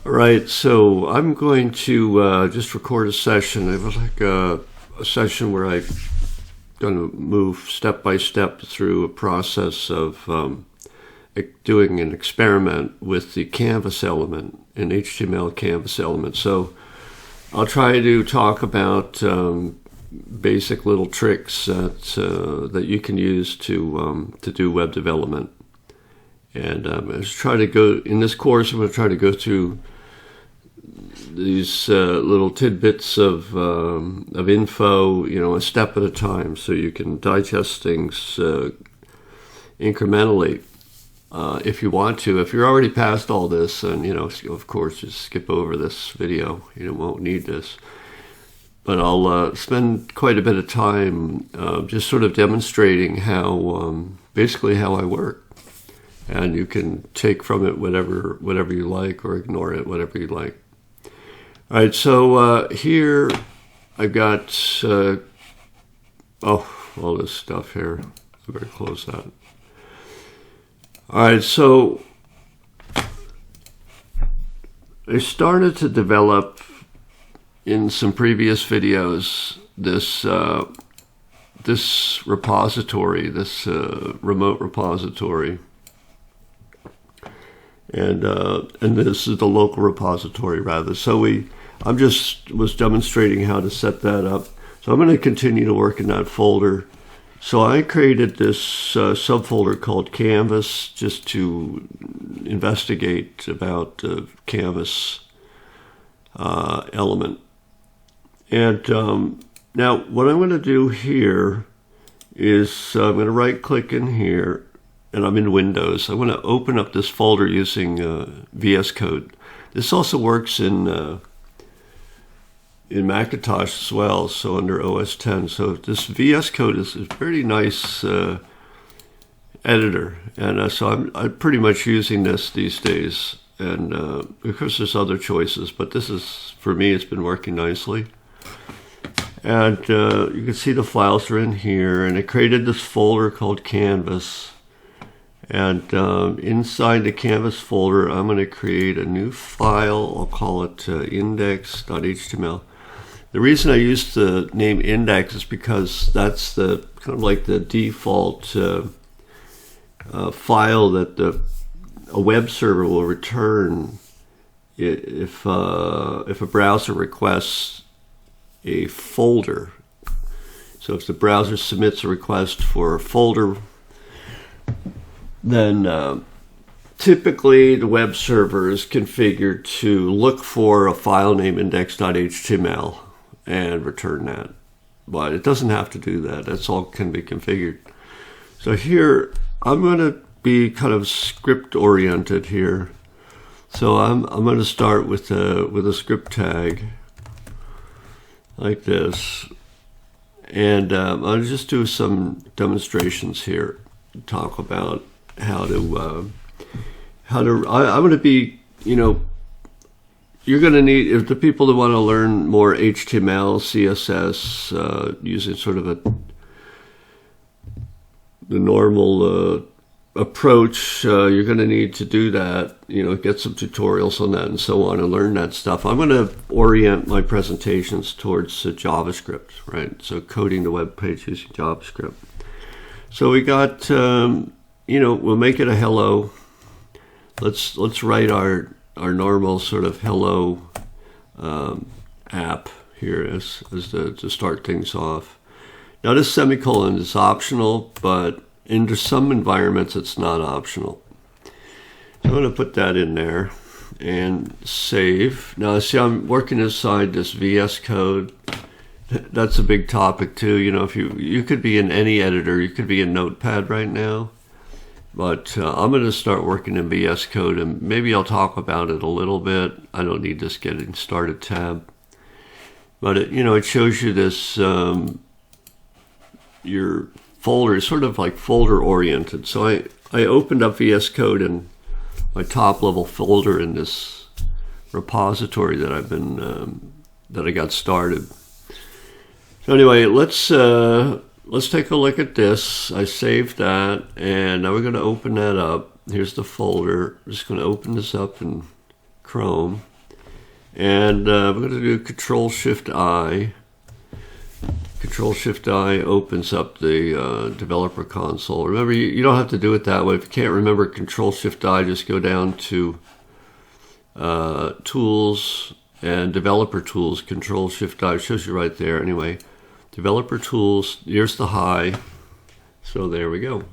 All right, so I'm going to just record a session. I have like a session where I'm going to move step by step through a process of doing an experiment with the canvas element, an HTML canvas element. So I'll try to talk about basic little tricks that you can use to do web development. And I'm try to go in this course. I'm going to try to go through these little tidbits of info, a step at a time, so you can digest things incrementally. If you want to, if you're already past all this, and of course, just skip over this video. You won't need this. But I'll spend quite a bit of time just sort of demonstrating how, basically, how I work. And you can take from it whatever you like, or ignore it, whatever you like. All right, so here I've got all this stuff here. I better close that. All right, so I started to develop in some previous videos this repository, this remote repository. And this is the local repository, rather. So I just was demonstrating how to set that up. So I'm going to continue to work in that folder. So I created this subfolder called Canvas just to investigate about the Canvas element. And now what I'm going to do here is I'm going to right-click in here. And I'm in Windows. I'm going to open up this folder using VS Code. This also works in Macintosh as well, so under OS 10. So this VS Code is a pretty nice editor, and so I'm pretty much using this these days. And of course, there's other choices, but this is, for me, it's been working nicely. And you can see the files are in here, and I created this folder called Canvas. And inside the Canvas folder, I'm going to create a new file. I'll call it index.html. The reason I use the name index is because that's the kind of like the default file that a web server will return if a browser requests a folder. So if the browser submits a request for a folder, then typically the web server is configured to look for a file name index.html and return that. But it doesn't have to do that. That's all can be configured. So here I'm going to be kind of script oriented here. So I'm going to start with a script tag like this, and I'll just do some demonstrations here. Talk about how to I'm going to be, you're going to need, if the people that want to learn more HTML, CSS, using sort of the normal approach, you're going to need to do that, get some tutorials on that and so on, and learn that stuff. I'm going to orient my presentations towards JavaScript, right? So coding the web page using JavaScript. So we got, we'll make it a hello. Let's write our normal sort of hello app here as to start things off. Now this semicolon is optional, but in some environments it's not optional. So I'm going to put that in there and save. Now see, I'm working inside this VS Code. That's a big topic too. If you could be in any editor, you could be in Notepad right now, but I'm going to start working in VS Code, and maybe I'll talk about it a little bit. I don't need this getting started tab, but it shows you this your folder is sort of like folder oriented. So I opened up VS Code in my top level folder in this repository that I've been that I got started. So anyway, let's take a look at this. I saved that, and now we're going to open that up. Here's the folder. I'm just going to open this up in Chrome. And we're going to do Control-Shift-I. Control-Shift-I opens up the developer console. Remember, you don't have to do it that way. If you can't remember Control-Shift-I, just go down to Tools and Developer Tools. Control-Shift-I shows you right there. Anyway, Developer Tools, here's the high. So there we go.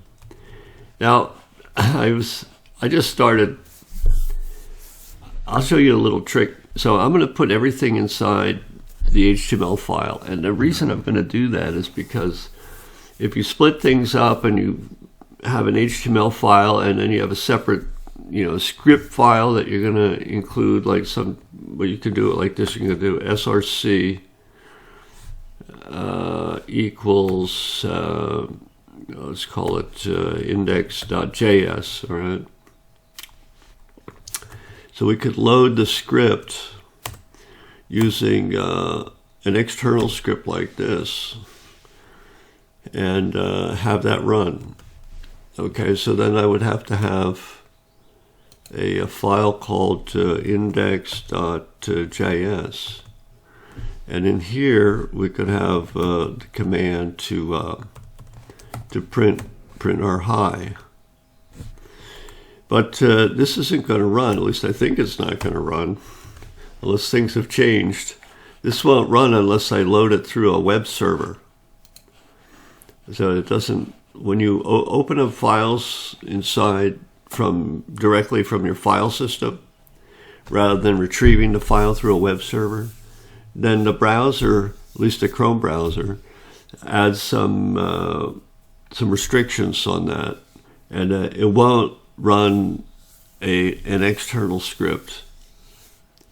Now, I just started. I'll show you a little trick. So I'm going to put everything inside the HTML file. And the reason I'm going to do that is because if you split things up and you have an HTML file and then you have a separate, script file that you're going to include, like you can do it like this. You can do src equals, let's call it index.js, all right? So we could load the script using an external script like this and have that run. Okay, so then I would have to have a file called index.js. And in here, we could have the command to print our high. But this isn't going to run. At least I think it's not going to run unless things have changed. This won't run unless I load it through a web server. So it doesn't. When you open up files inside directly from your file system, rather than retrieving the file through a web server, then the browser, at least the Chrome browser, adds some restrictions on that, and it won't run an external script.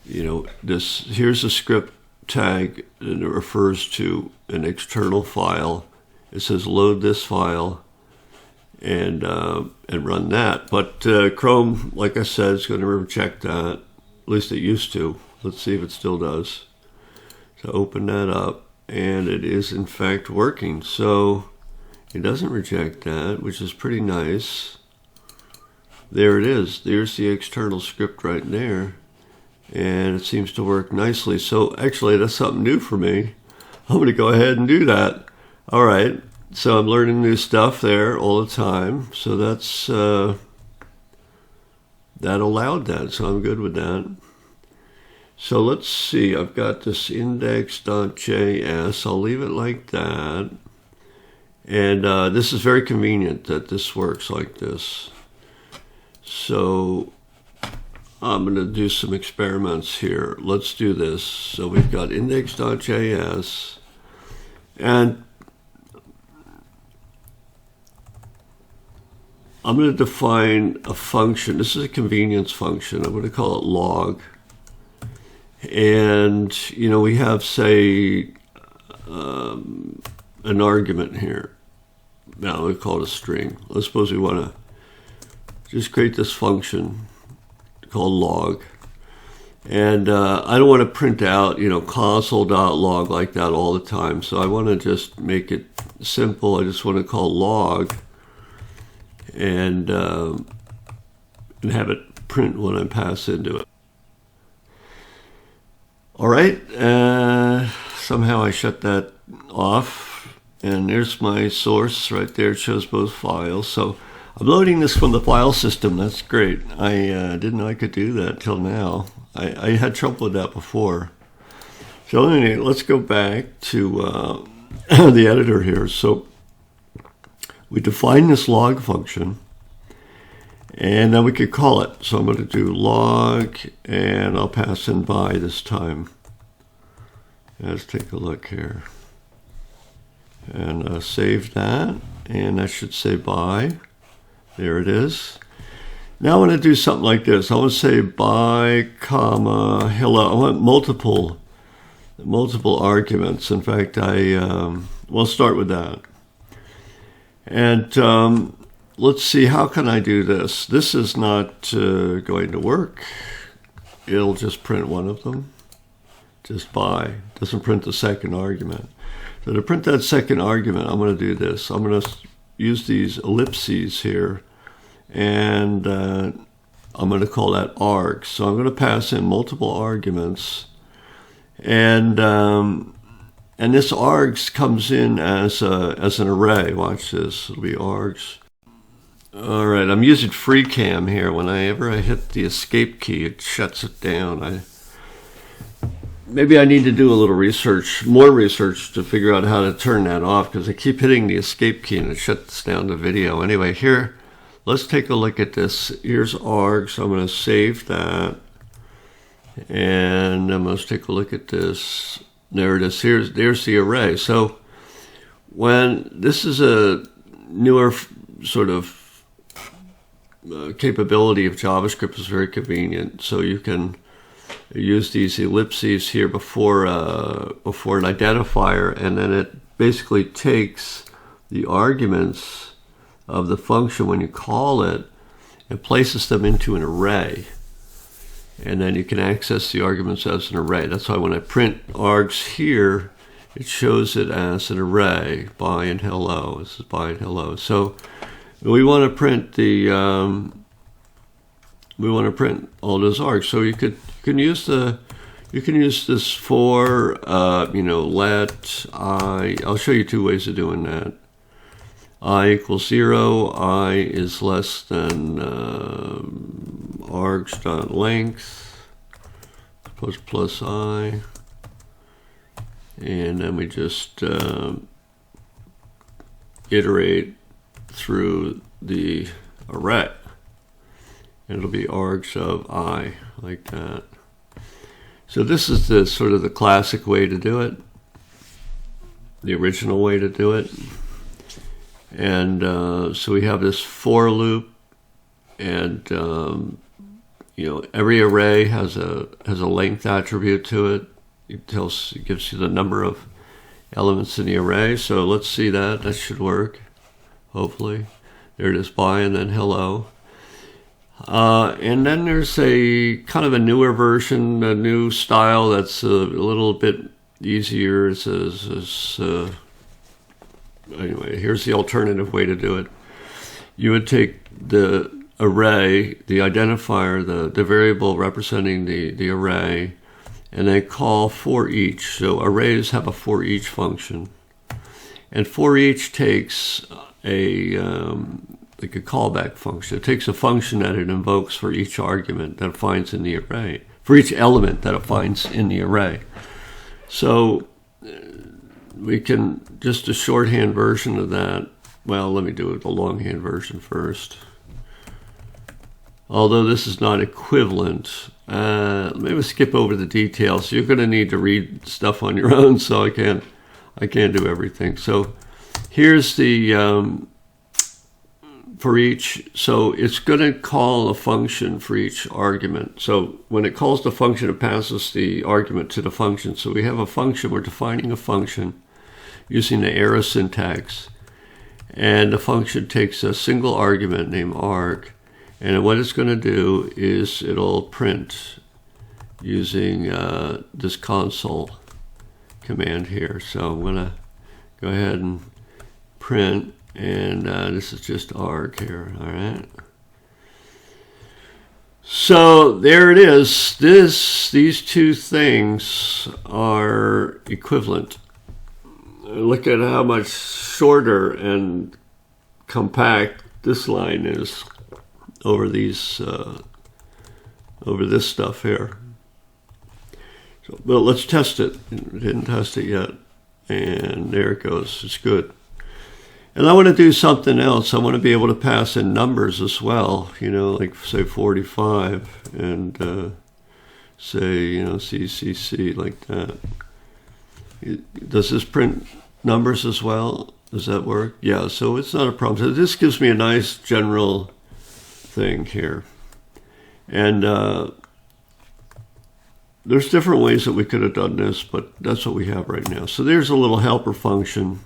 Here's a script tag, and it refers to an external file. It says load this file and run that. But Chrome, like I said, is going to reject that. At least it used to. Let's see if it still does. So open that up, and it is in fact working. So it doesn't reject that, which is pretty nice. There it is. There's the external script right there. And it seems to work nicely. So actually, that's something new for me. I'm going to go ahead and do that. All right. So I'm learning new stuff there all the time. So that's that allowed that. So I'm good with that. So let's see. I've got this index.js. I'll leave it like that. And this is very convenient that this works like this. So I'm going to do some experiments here. Let's do this. So we've got index.js, and I'm going to define a function. This is a convenience function. I'm going to call it log. And, we have, say, an argument here. Now we call it a string. Let's suppose we want to just create this function called log. And I don't want to print out, console.log like that all the time. So I want to just make it simple. I just want to call log and have it print when I pass into it. All right. Somehow I shut that off. And there's my source right there. It shows both files. So I'm loading this from the file system. That's great. I didn't know I could do that till now. I had trouble with that before. So anyway, let's go back to the editor here. So we define this log function, and then we could call it. So I'm going to do log, and I'll pass in by this time. Let's take a look here. And save that, and that should say by. There it is. Now I want to do something like this. I want to say by, comma, hello. I want multiple arguments. In fact, we'll start with that. And let's see, how can I do this? This is not going to work. It'll just print one of them. Just by. It doesn't print the second argument. So to print that second argument, I'm going to do this. I'm going to use these ellipses here, and I'm going to call that args. So I'm going to pass in multiple arguments, and this args comes in as an array. Watch this. It'll be args. All right, I'm using FreeCam here. Whenever I hit the escape key, it shuts it down. Maybe I need to do a little research, more research, to figure out how to turn that off, because I keep hitting the escape key and it shuts down the video. Anyway, here, let's take a look at this. Here's args. So I'm going to save that, and let's take a look at this. There it is. There's the array. So when this is a newer sort of capability of JavaScript, is very convenient. So you can use these ellipses here before an identifier, and then it basically takes the arguments of the function when you call it and places them into an array. And then you can access the arguments as an array. That's why when I print args here, it shows it as an array, by and hello. This is by and hello. So we want to print all those args. So you can use this for let I. I'll show you two ways of doing that. I equals 0. I is less than args.length plus I, and then we just iterate through the array. It'll be args of I, like that. So this is the sort of the classic way to do it, the original way to do it. And so we have this for loop, and every array has a length attribute to it. It gives you the number of elements in the array. So let's see that. That should work, hopefully. There it is, by and then hello. And then there's a kind of a newer version, a new style that's a little bit easier. It says, anyway, here's the alternative way to do it. You would take the array, the identifier, the variable representing the array, and then call for each. So arrays have a for each function. And for each takes like a callback function. It takes a function that it invokes for each argument that it finds in the array, for each element that it finds in the array. So we can, just a shorthand version of that. Well, let me do it the longhand version first. Although this is not equivalent, maybe skip over the details. You're going to need to read stuff on your own, so I can't do everything. So here's the for each. So it's going to call a function for each argument. So when it calls the function, it passes the argument to the function. So we have a function. We're defining a function using the arrow syntax, and the function takes a single argument named arg, and what it's going to do is it'll print using this console command here. So I'm going to go ahead and print, and this is just arg here. All right. So there it is. These two things are equivalent. Look at how much shorter and compact this line is over these over this stuff here. So, well, let's test it. We didn't test it yet, and there it goes. It's good. And I want to do something else. I want to be able to pass in numbers as well. Like say 45, and say CCC, like that. Does this print numbers as well? Does that work? Yeah, so it's not a problem. So this gives me a nice general thing here. And there's different ways that we could have done this, but that's what we have right now. So there's a little helper function,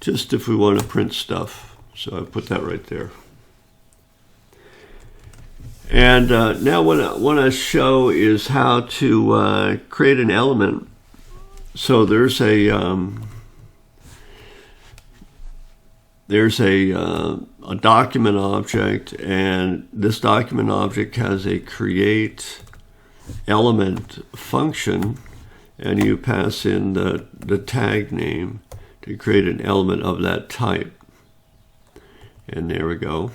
just if we want to print stuff. So I put that right there. And now what I want to show is how to create an element. So there's a there's a document object, and this document object has a create element function, and you pass in the tag name to create an element of that type. And there we go.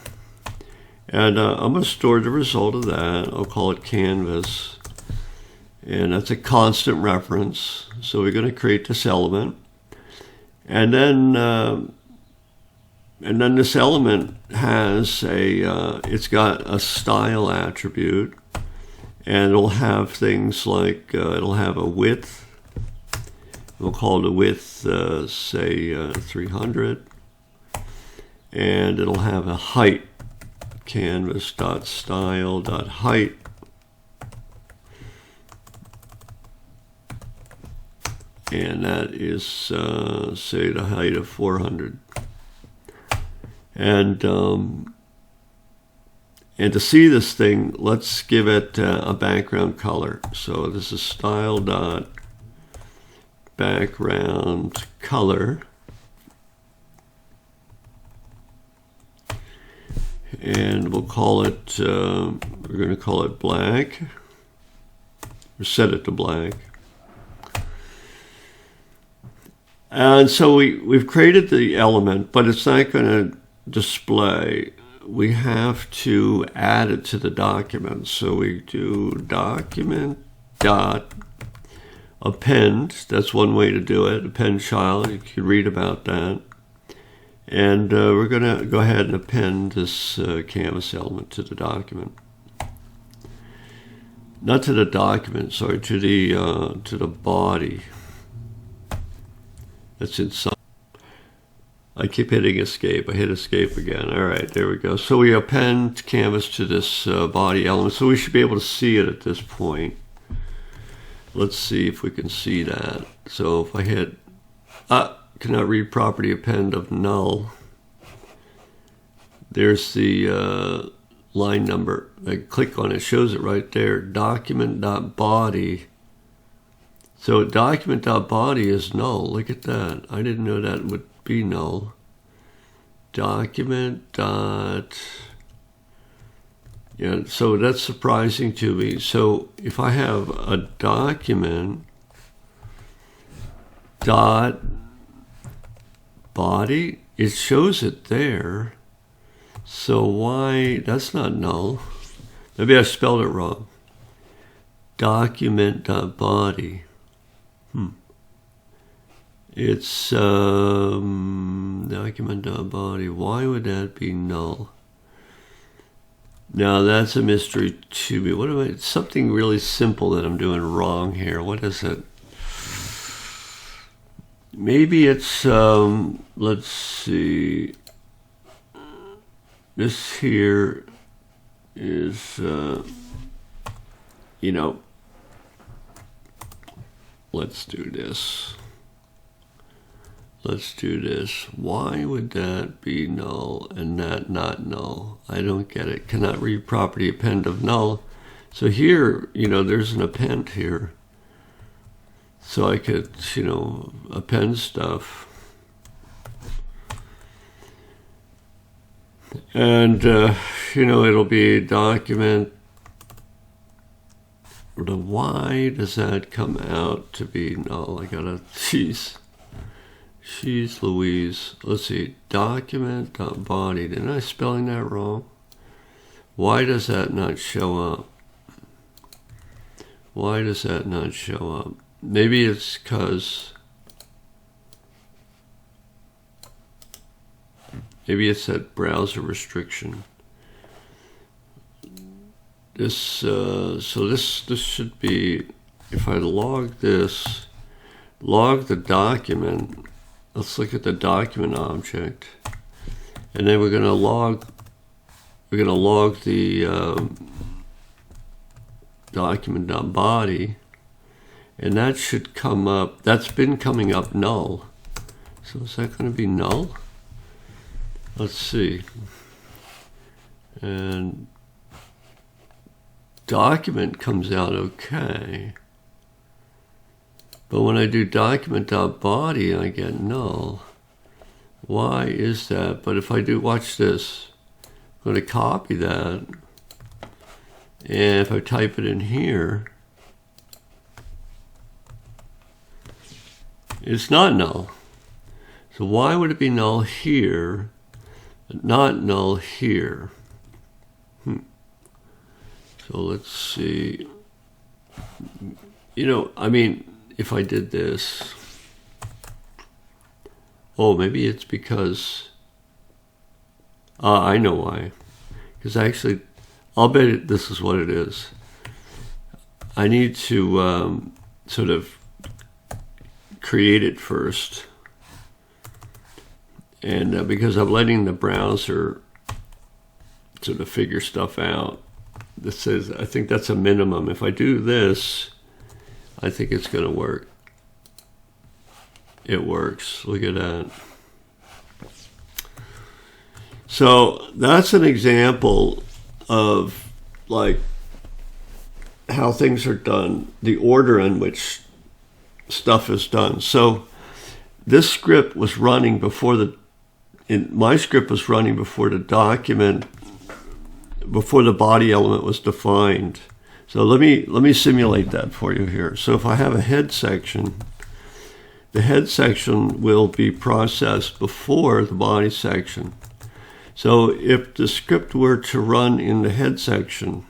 And I'm going to store the result of that. I'll call it canvas. And that's a constant reference. So we're going to create this element. And then this element has it's got a style attribute. And it'll have things like, it'll have a width. We'll call the width, say, 300. And it'll have a height. Canvas.style.height. And that is, say, the height of 400. And to see this thing, let's give it a background color. So this is style.background color. And we'll call it, we're going to call it black, or set it to black. And so we've created the element, but it's not going to display. We have to add it to the document. So we do document dot append. That's one way to do it. Append child. You can read about that. And we're going to go ahead and append this canvas element to the document. Not to the document, sorry, to the body that's inside. I keep hitting escape. I hit escape again. All right, there we go. So we append canvas to this body element. So we should be able to see it at this point. Let's see if we can see that. So if I hit, cannot read property append of null. There's the line number. I click on it, shows it right there. Document.body. So document.body is null. Look at that. I didn't know that would be null. Document dot. Yeah, so that's surprising to me. So if I have a document dot body, it shows it there. So why, that's not null. Maybe I spelled it wrong. Document.body. It's document.body. Why would that be null? Now that's a mystery to me. What am I? It's something really simple that I'm doing wrong here. What is it? Maybe it's, let's see. This here is, let's do this. Let's do this. Why would that be null and that not null? I don't get it. Cannot read property append of null. So here, there's an append here. So I could, append stuff. And, it'll be document. Why does that come out to be null? I gotta, jeez Louise. Let's see, document.body. Didn't I spelling that wrong? Why does that not show up? Why does that not show up? Maybe it's because, maybe it's that browser restriction. This, so this should be, if I log this, log the document. Let's look at the document object, and then we're going to log the document.body, and that should come up. That's been coming up null. So is that going to be null? Let's see. And document comes out okay. But when I do document.body, I get null. Why is that? But if I do, watch this. I'm going to copy that. And if I type it in here, it's not null. So why would it be null here, but not null here? So let's see. You know, I mean, if I did this, oh, maybe it's because, I know why. Because actually, I'll bet this is what it is. I need to sort of create it first. And because I'm letting the browser sort of figure stuff out, this says, I think that's a minimum. If I do this, I think it's going to work. It works. Look at that. So that's an example of like how things are done, the order in which stuff is done. So this script was running before my script was running before the document, before the body element was defined. So let me simulate that for you here. So if I have a head section, the head section will be processed before the body section. So if the script were to run in the head section,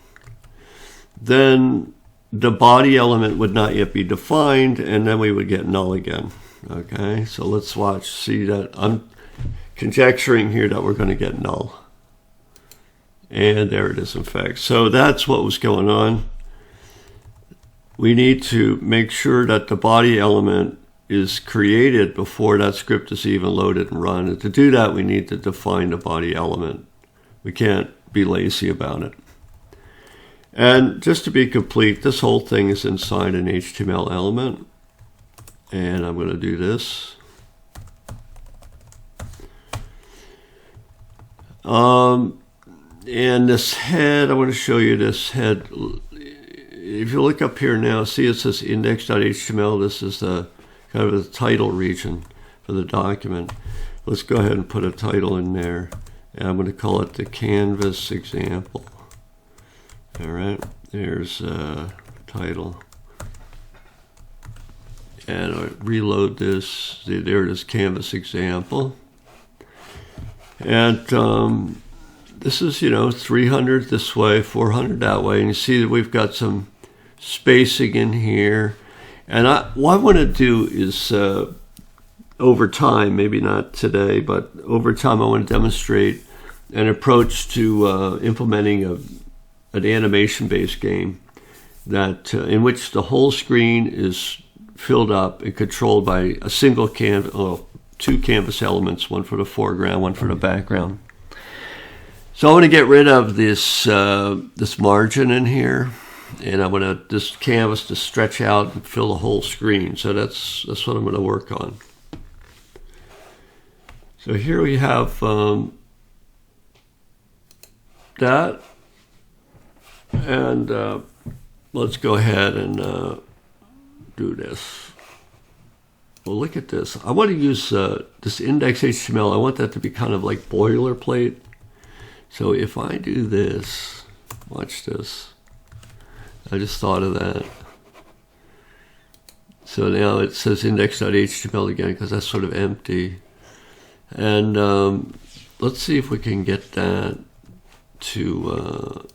then the body element would not yet be defined, and then we would get null again. Okay, so let's watch. See that I'm conjecturing here that we're going to get null. And there it is, in fact. So that's what was going on. We need to make sure that the body element is created before that script is even loaded and run. And to do that, we need to define the body element. We can't be lazy about it. And just to be complete, this whole thing is inside an HTML element. And I'm going to do this. And this head, I want to show you this head. If you look up here now, see it says index.html. This is the kind of the title region for the document. Let's go ahead and put a title in there. And I'm going to call it the canvas example. All right, there's a title. And I reload this. There it is, canvas example. And this is, 300 this way, 400 that way. And you see that we've got some spacing in here. And what I want to do is, over time, maybe not today, but over time I want to demonstrate an approach to implementing an animation-based game that in which the whole screen is filled up and controlled by a single two canvas elements, one for the foreground, one for the background. So I want to get rid of this this margin in here, and I want this canvas to stretch out and fill the whole screen. So that's what I'm going to work on. So here we have that, and let's go ahead and do this. Well, look at this. I want to use this index HTML. I want that to be kind of like boilerplate. So if I do this, watch this. I just thought of that. So now it says index.html again because that's sort of empty. And let's see if we can get that to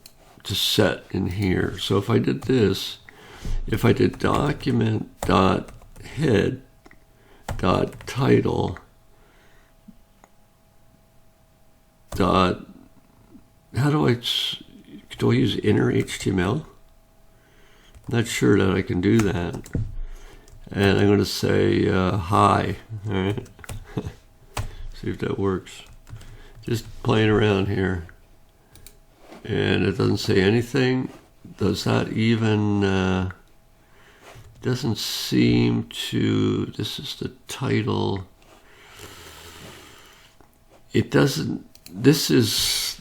set in here. So if I did this, if I did document.head.title dot, how do I use inner HTML? Not sure that I can do that. And I'm going to say hi. All right. See if that works. Just playing around here. And it doesn't say anything. Does that even, doesn't seem to, this is the title. It doesn't, this is,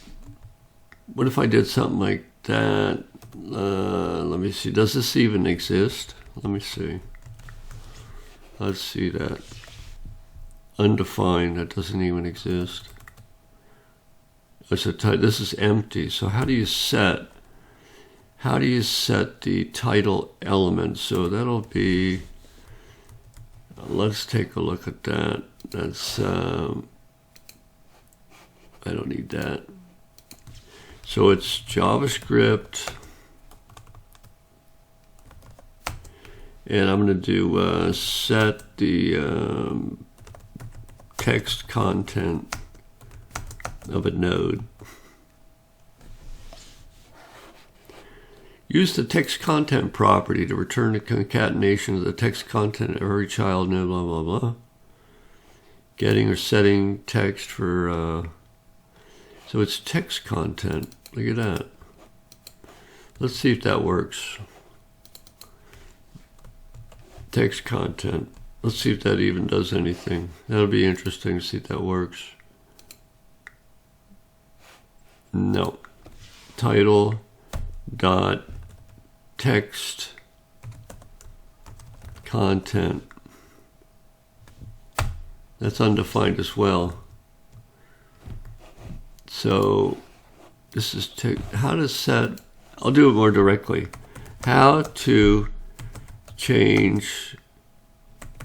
what if I did something like that? Let me see, does this even exist? Let me see. Let's see that. undefined. That doesn't even exist. This is empty. So how do you set the title element? So that'll be, let's take a look at that. That's, I don't need that. So it's JavaScript, and I'm going to do set the text content of a node. Use the text content property to return the concatenation of the text content of every child node, blah, blah, blah. Getting or setting text for, so it's text content. Look at that. Let's see if that works. Text content. Let's see if that even does anything. That'll be interesting to see if that works. No. Title dot text content. That's undefined as well. So this is how to set, I'll do it more directly. How to change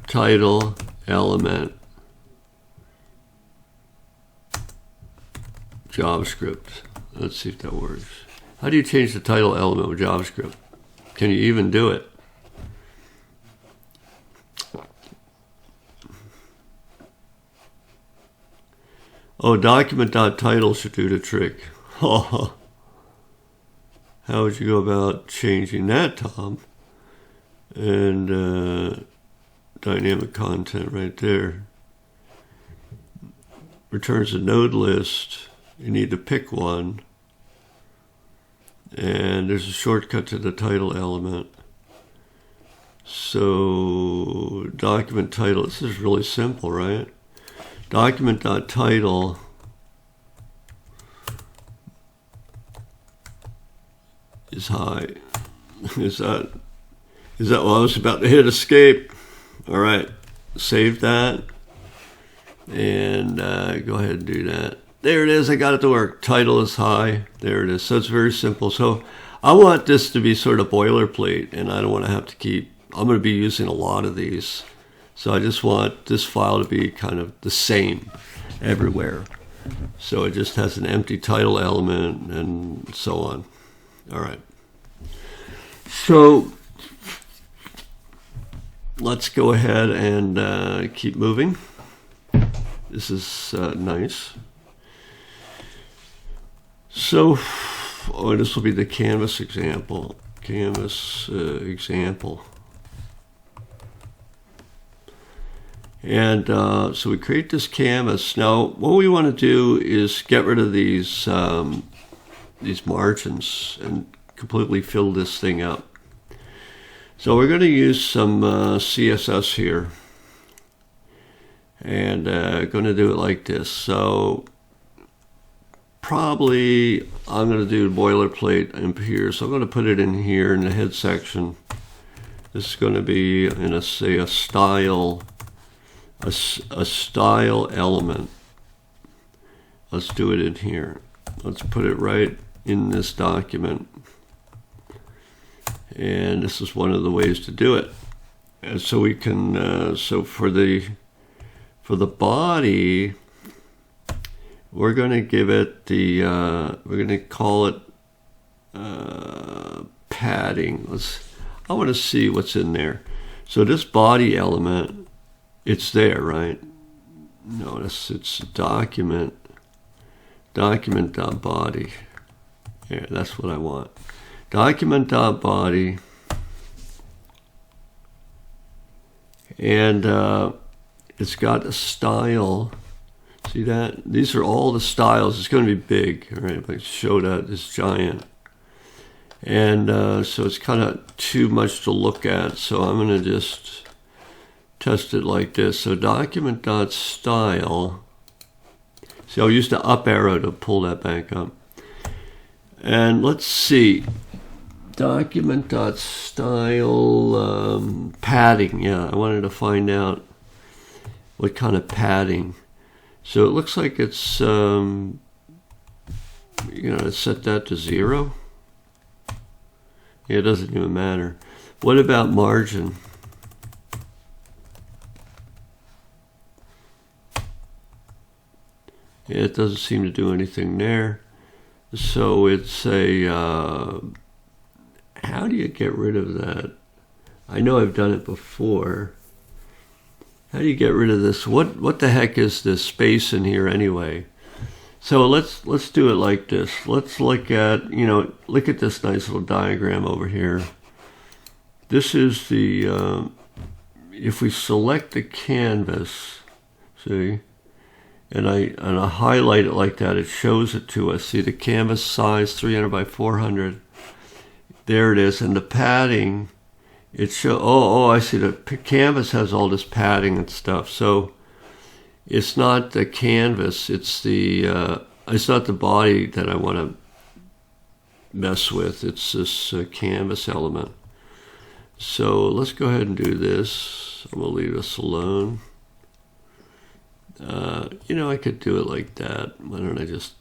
title element JavaScript. Let's see if that works. How do you change the title element with JavaScript? Can you even do it? Oh, document.title should do the trick. Oh, how would you go about changing that, Tom? And dynamic content right there. Returns a node list. You need to pick one. And there's a shortcut to the title element. So document title, this is really simple, right? Document.title is high. Is that well, I was about to hit escape. All right, save that and go ahead and do that. There it is. I got it to work. Title is high. There it is. So it's very simple. So I want this to be sort of boilerplate, and I don't want to have to keep, I'm going to be using a lot of these. So I just want this file to be kind of the same everywhere. So it just has an empty title element and so on. All right. So let's go ahead and keep moving. This is nice. So, this will be the canvas example. And so we create this canvas. Now, what we want to do is get rid of these margins and completely fill this thing up. So we're going to use some CSS here. And going to do it like this. So probably I'm going to do boilerplate in here. So I'm going to put it in here in the head section. This is going to be in a style element. Let's do it in here. Let's put it right in this document. And this is one of the ways to do it. And so we can so for the body, we're going to give it the, we're going to call it padding. I want to see what's in there. So this body element, it's there, right? Notice it's document.body. Yeah, that's what I want. Document.body. And it's got a style. See that? These are all the styles. It's going to be big, all right? If I show that, it's giant. And so it's kind of too much to look at. So I'm going to just test it like this. So document.style. See, I'll use the up arrow to pull that back up. And let's see. Document.style padding. Yeah, I wanted to find out what kind of padding. So it looks like it's, let's set that to 0. Yeah, it doesn't even matter. What about margin? Yeah, it doesn't seem to do anything there. So it's a, how do you get rid of that? I know I've done it before. How do you get rid of this? What the heck is this space in here anyway? So let's do it like this. Let's look at, look at this nice little diagram over here. This is the, if we select the canvas, see, and I highlight it like that, it shows it to us. See the canvas size, 300 by 400. There it is, and the padding, it show. Oh, I see. The canvas has all this padding and stuff. So it's not the canvas. It's the. It's not the body that I want to mess with. It's this canvas element. So let's go ahead and do this. I'm gonna leave this alone. I could do it like that. Why don't I just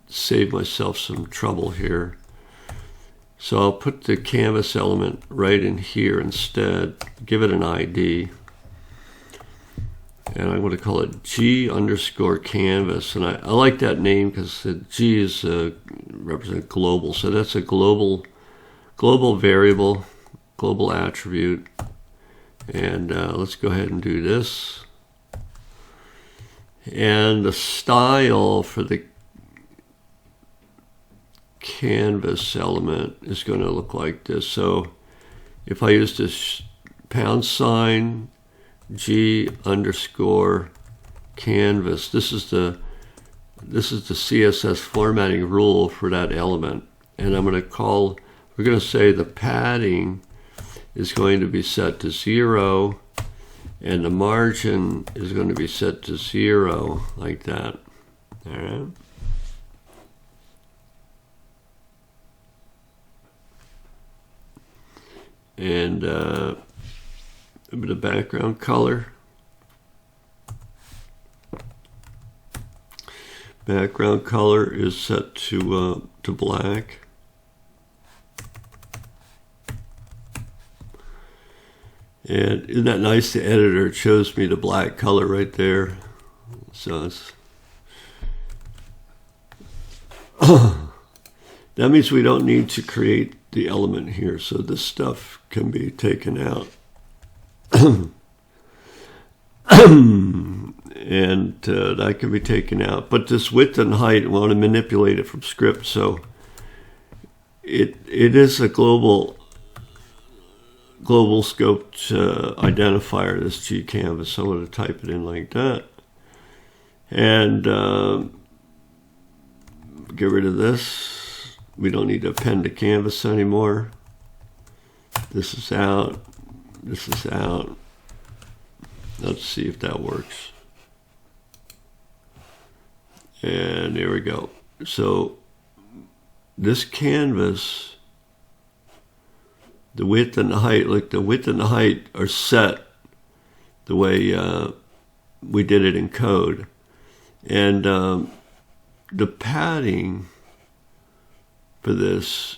save myself some trouble here? So I'll put the canvas element right in here instead, give it an ID. And I'm going to call it G_canvas. And I like that name because the G is represent global. So that's a global variable, global attribute. And let's go ahead and do this. And the style for the canvas element is going to look like this. So if I use this # G_canvas, this is the CSS formatting rule for that element. And we're going to say the padding is going to be set to 0. And the margin is going to be set to 0, like that. All right. And a bit of background color. Background color is set to black. And isn't that nice? The editor shows me the black color right there. So it's that means we don't need to create the element here. So this stuff can be taken out. And that can be taken out. But this width and height, I want to manipulate it from script. So it is a global scoped identifier, this G_canvas. So I'm going to type it in like that. And get rid of this. We don't need to append to canvas anymore. This is out. This is out. Let's see if that works. And there we go. So this canvas, the width and the height, like the width and the height are set the way we did it in code. And the padding for this,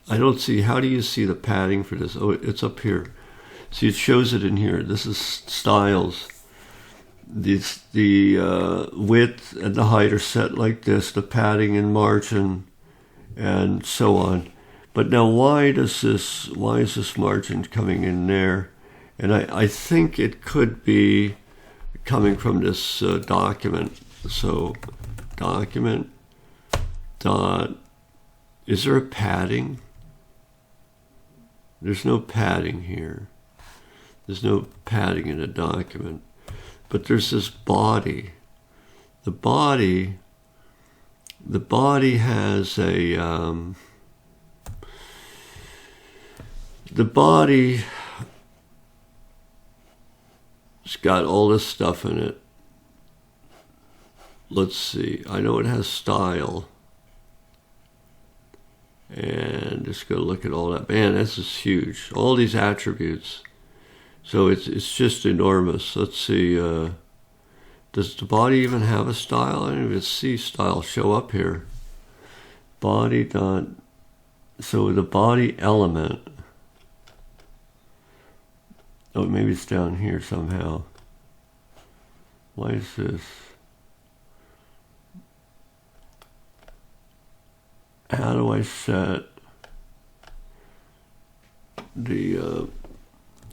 I don't see, how do you see the padding for this? Oh, it's up here. See, it shows it in here. This is styles. The width and the height are set like this, the padding and margin and so on. But now why is this margin coming in there? And I think it could be coming from this document. So document dot, is there a padding? There's no padding here. There's no padding in a document. But there's this body. The body has a the body's got all this stuff in it. Let's see. I know it has style. And just go look at all that. Man, this is huge. All these attributes. So it's just enormous. Let's see. Does the body even have a style? I don't even see style show up here. Body dot, so the body element, oh, maybe it's down here somehow. Why is this? How do I set the,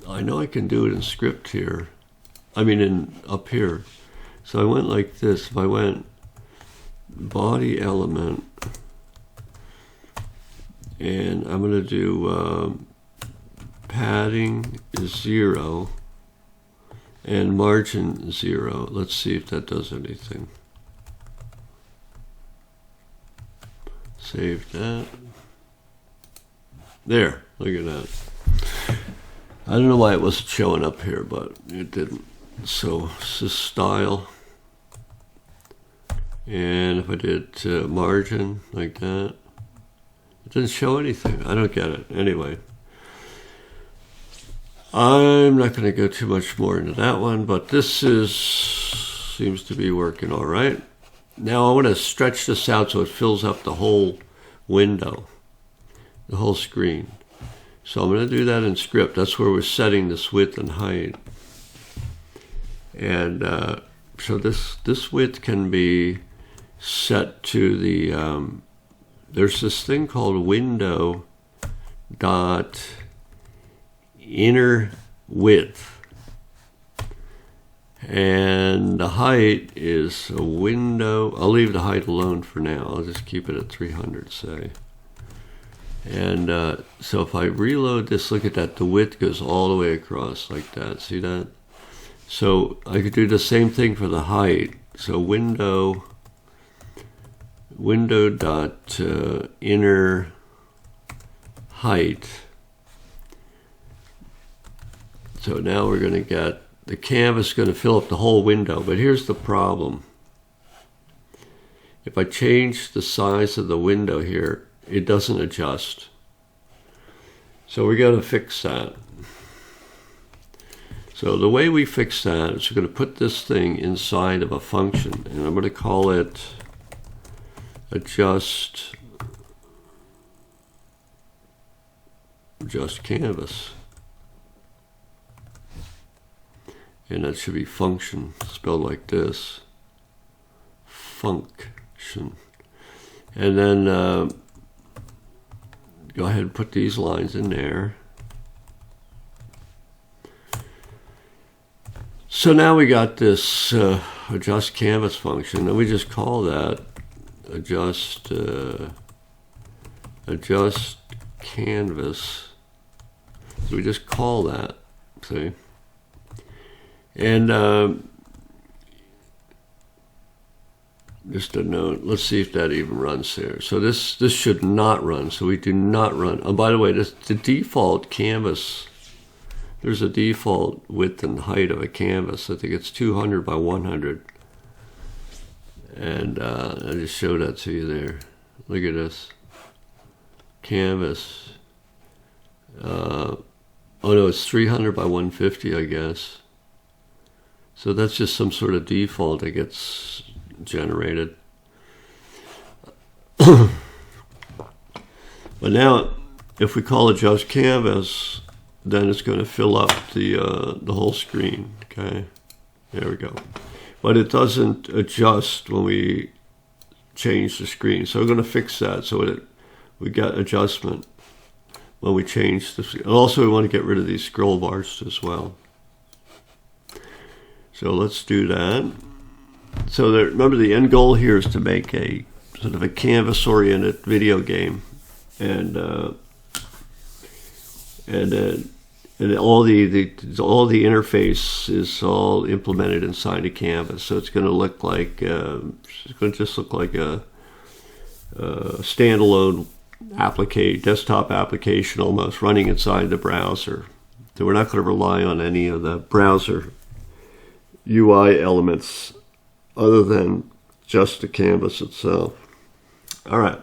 I know I can do it in script here. I mean in up here. So I went like this. If I went body element, and I'm going to do padding 0 and margin 0. Let's see if that does anything. Save that. There, look at that. I don't know why it wasn't showing up here, but it didn't. So this is style. And if I did margin like that, it doesn't show anything. I don't get it. Anyway, I'm not going to go too much more into that one, but this seems to be working all right. Now I want to stretch this out so it fills up the whole window, the whole screen. So I'm going to do that in script. That's where we're setting this width and height. And so this width can be set to the, there's this thing called window dot inner width. And the height is a window. I'll leave the height alone for now. I'll just keep it at 300, say. And so if I reload this, look at that. The width goes all the way across like that. See that? So I could do the same thing for the height. So window dot inner height. So now we're going to get the canvas going to fill up the whole window. But here's the problem. If I change the size of the window here, it doesn't adjust. So we got to fix that. So the way we fix that is we're going to put this thing inside of a function, and I'm going to call it adjust canvas. And that should be function, spelled like this, function. And then go ahead and put these lines in there. So now we got this adjust canvas function, and we just call that adjust canvas. So we just call that, see? And just a note, let's see if that even runs there. So this should not run, so we do not run. Oh, by the way, the default canvas, there's a default width and height of a canvas. I think it's 200 by 100. And I just showed that to you there. Look at this. Canvas. Oh no, it's 300 by 150, I guess. So that's just some sort of default that gets generated. But now, if we call adjust canvas, then it's going to fill up the whole screen. Okay, there we go. But it doesn't adjust when we change the screen. So we're going to fix that so we got adjustment when we change the screen. And also we want to get rid of these scroll bars as well. So let's do that. So remember, the end goal here is to make a sort of a canvas-oriented video game, and all the interface is all implemented inside a canvas. So it's going to look like it's going to just look like a standalone desktop application almost running inside the browser. So we're not going to rely on any of the browser UI elements other than just the canvas itself. All right.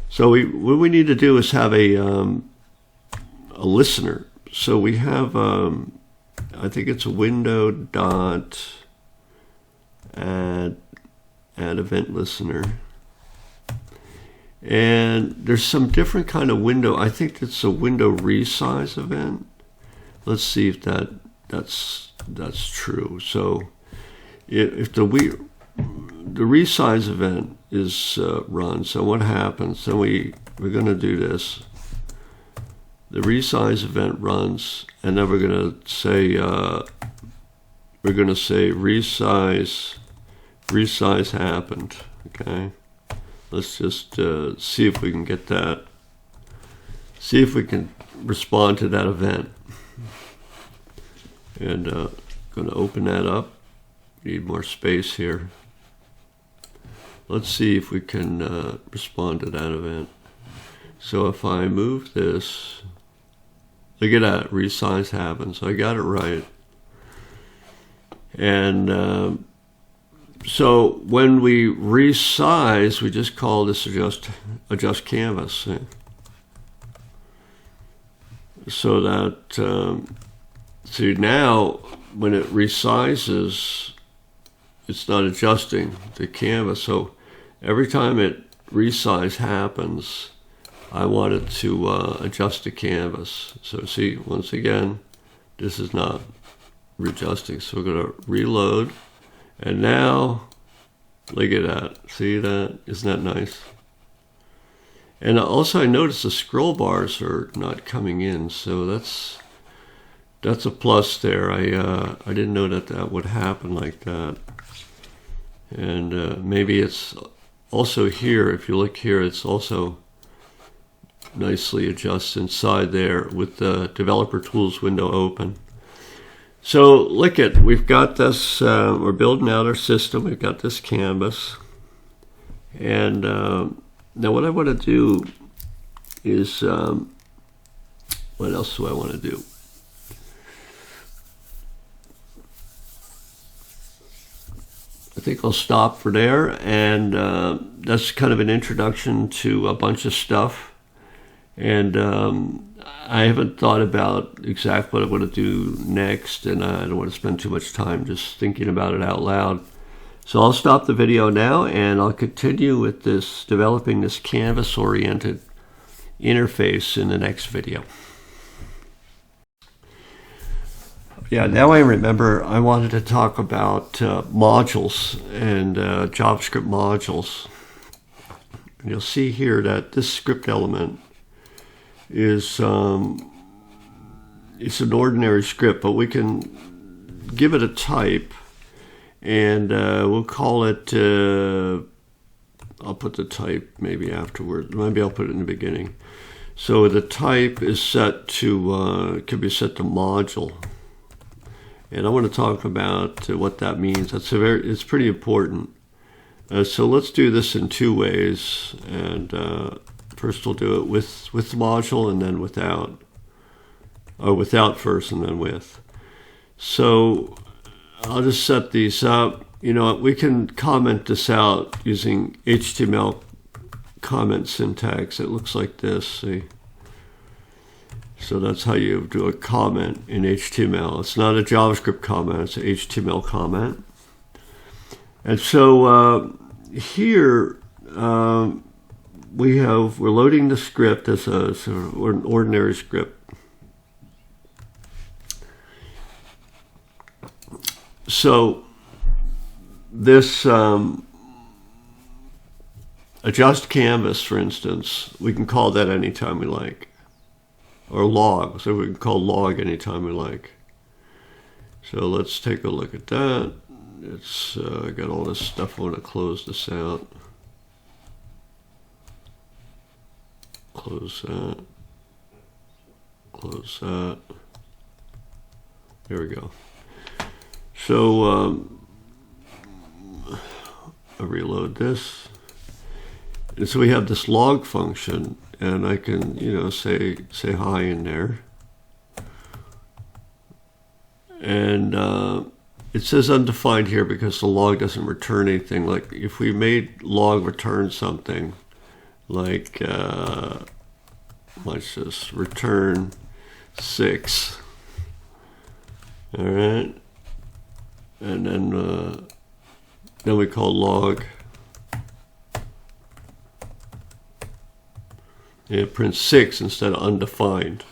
So what we need to do is have a listener. So we have, I think it's a window dot add event listener. And there's some different kind of window. I think it's a window resize event. Let's see if that's true. So if the resize event is run, so what happens? So we're going to do this. The resize event runs, and then we're going to say resize happened. Okay. Let's just see if we can get that. See if we can respond to that event. And going to open that up. Need more space here. Let's see if we can respond to that event. So if I move this, look at that, resize happens. So I got it right. And so when we resize, we just call this adjust canvas. So that see now when it resizes, it's not adjusting the canvas. So every time it resize happens, I want it to adjust the canvas. So see, once again, this is not readjusting. So we're going to reload. And now, look at that. See that? Isn't that nice? And also I noticed the scroll bars are not coming in. So that's a plus there. I didn't know that would happen like that. And maybe it's also here. If you look here, it's also nicely adjusted inside there with the developer tools window open. So look at, we've got this, we're building out our system. We've got this canvas. And now what I want to do is, what else do I want to do? I think I'll stop for there. And that's kind of an introduction to a bunch of stuff. And I haven't thought about exactly what I want to do next, and I don't want to spend too much time just thinking about it out loud. So I'll stop the video now, and I'll continue with this, developing this canvas-oriented interface in the next video. Yeah, now I remember I wanted to talk about modules and JavaScript modules. And you'll see here that this script element is it's an ordinary script, but we can give it a type, and we'll call it, I'll put the type maybe afterward. Maybe I'll put it in the beginning. So the type is set to, can be set to module. And I want to talk about what that means. It's pretty important. So let's do this in two ways. And first we'll do it with the module and then without. Or without first and then with. So I'll just set these up. You know, we can comment this out using HTML comment syntax. It looks like this, see? So that's how you do a comment in HTML. It's not a JavaScript comment, it's an HTML comment. And so here we're loading the script as an ordinary script. So this adjust canvas, for instance, we can call that anytime we like. Or log, so we can call log anytime we like. So let's take a look at that. It's got all this stuff. I want to close this out. Close that. Close that. There we go. So I reload this. And so we have this log function, and I can, you know, say hi in there. And it says undefined here because the log doesn't return anything. Like if we made log return something, like let's just return 6. All right. And then then we call log. And it prints 6 instead of undefined.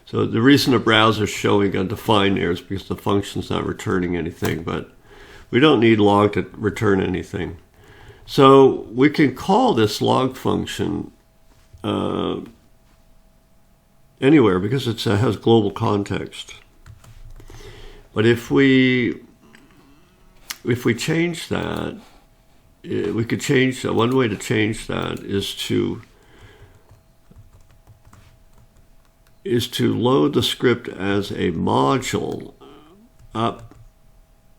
So the reason the browser is showing undefined there is because the function's not returning anything, but we don't need log to return anything. So we can call this log function anywhere because it has global context. But if we change that, we could change that. One way to change that is to load the script as a module up.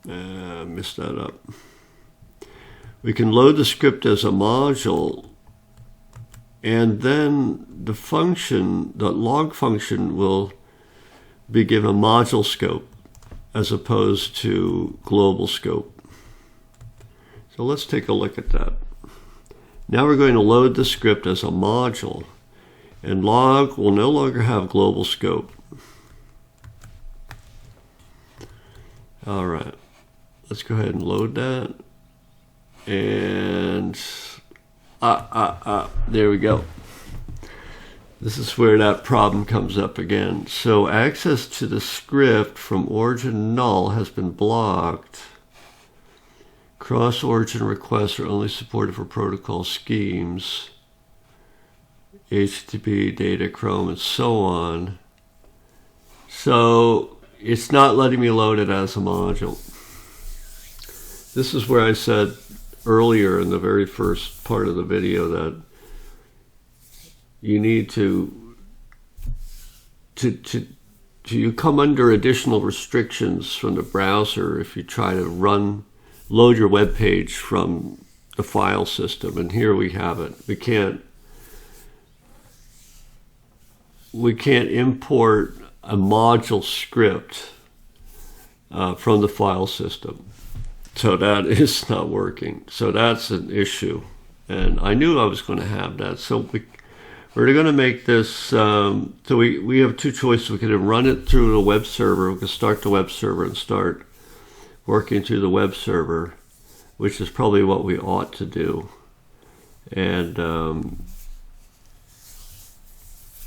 Missed that up. We can load the script as a module, and then the function, the log function, will be given module scope as opposed to global scope. So let's take a look at that. Now we're going to load the script as a module, and log will no longer have global scope. All right, let's go ahead and load that. And there we go. This is where that problem comes up again. So access to the script from origin null has been blocked. Cross-origin requests are only supported for protocol schemes, HTTP, data, Chrome, and so on. So it's not letting me load it as a module. This is where I said earlier in the very first part of the video that you need to you come under additional restrictions from the browser if you try to load your web page from the file system. And here we have it. We can't import a module script from the file system. So that is not working. So that's an issue. And I knew I was going to have that. So we're going to make this, so we have two choices. We can run it through the web server. We can start the web server and start working through the web server, which is probably what we ought to do. And